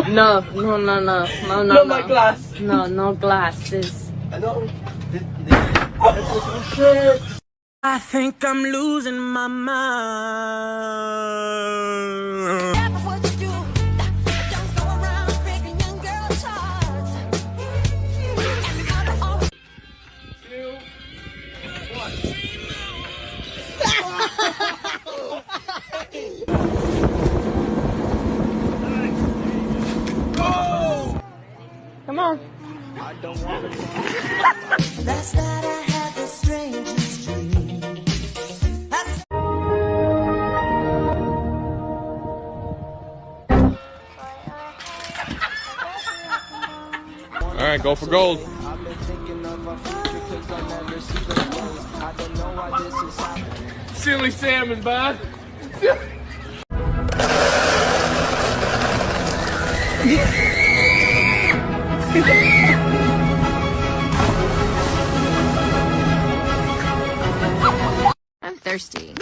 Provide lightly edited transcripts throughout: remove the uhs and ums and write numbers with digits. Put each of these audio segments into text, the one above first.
No, no, no, no, no, no, No, my glass. No, no glasses. Ano? I think I'm losing my mind. Come on. Last night I had the strangest dream. All right, go for gold. Silly salmon, bud. I'm thirsty.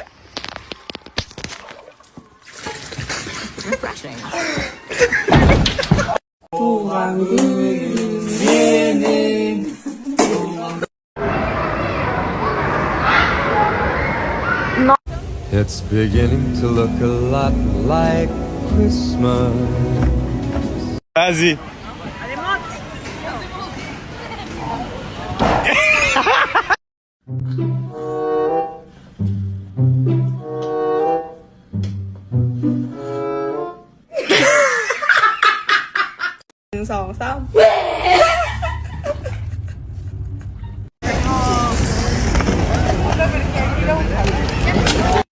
Refreshing. It's beginning to look a lot like Christmas. Azzy.